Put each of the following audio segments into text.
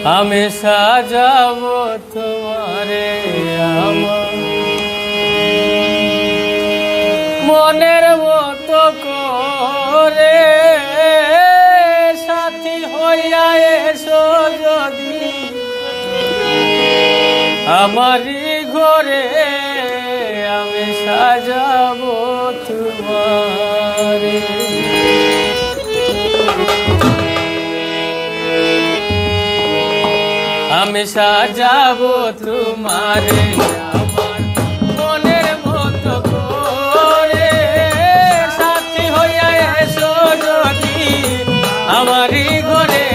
আমি সাজাবো তোমারে আমার মনের মতো করে, সাথী হইয়া এসো যদি আমারই ঘরে, আমি সাজাবো তোমারে। আমি সাজাবো তোমারে আমার মনের মতো করে, সাথী হইয়া এসো যদি আমারই ঘরে,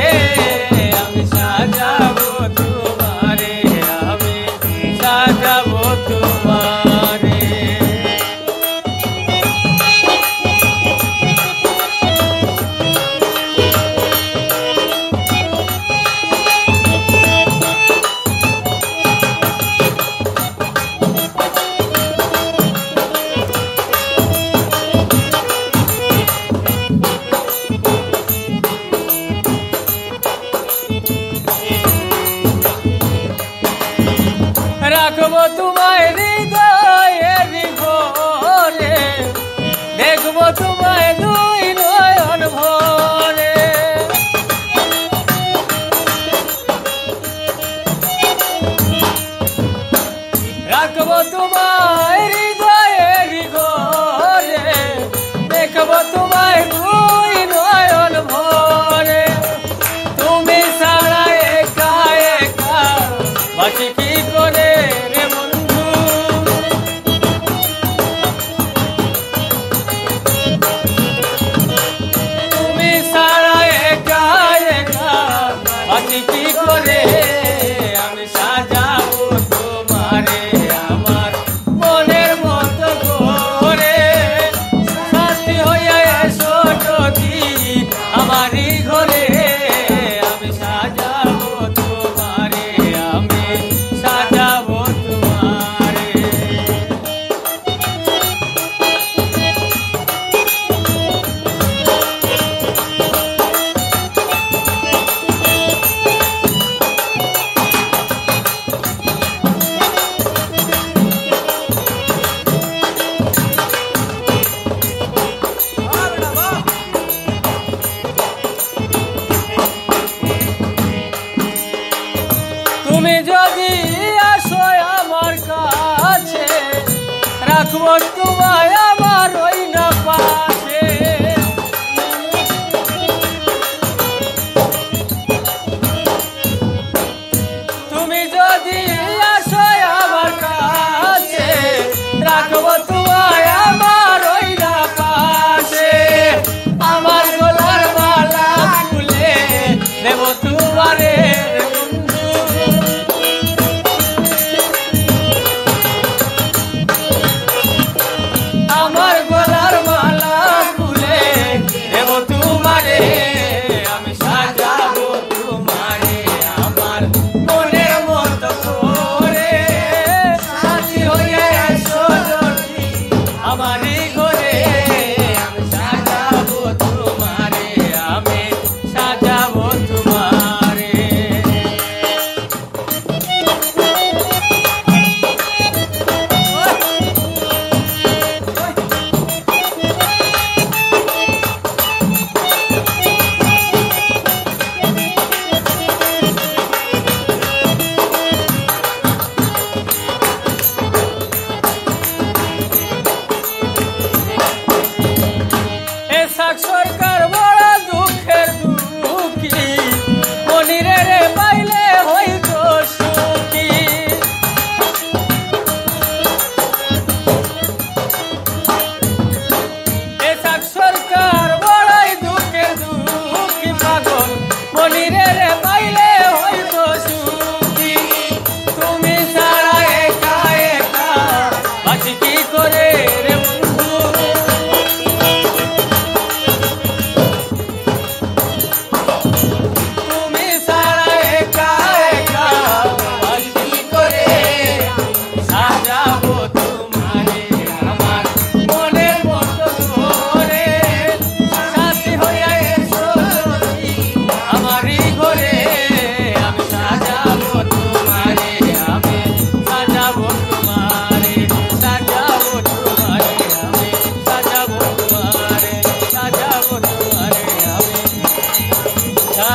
আমি সাজাবো তোমারে, আমি সাজাবো তোমারে। রাখবো তোমায় হৃদয়ের ঘরে, দেখবো তোমায় দুই নয়ন ভরে। রাখবো তোমায় হৃদয়ের ঘরে, দেখবো তোমায় দুই নয়ন ভরে। তুমি ছাড়া একা একা বাঁচি কি করে রে বন্ধু, তুমি ছাড়া একা একা বাঁচি কি করে, আমি সাজাবো তোমারে আমার মনের মতো করে, সাথী হইয়া এসো যদি আমারই ঘরে, আমি সাজাবো তোমারে, আমি সাজাবো তোমারে। তুমি যদি আসো আমার কাছে, রাখবো তোমায় আমার ওই না পাশে। তুমি যদি আসো আমার কাছে, রাখবো তোমায় আমার ওই না পাশে। আমার গলার মালা খুলে দেব তোমারে আমার গলার মালা খুলে দেব তোমারে, আমি সাজাবো তোমারে আমার মনের মতো করে, সাথী হইয়া এসো যদি আমারই ঘরে, আমি সাজাবো তোমারে, আমি সাজাবো তোমারে।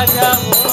সাজাবো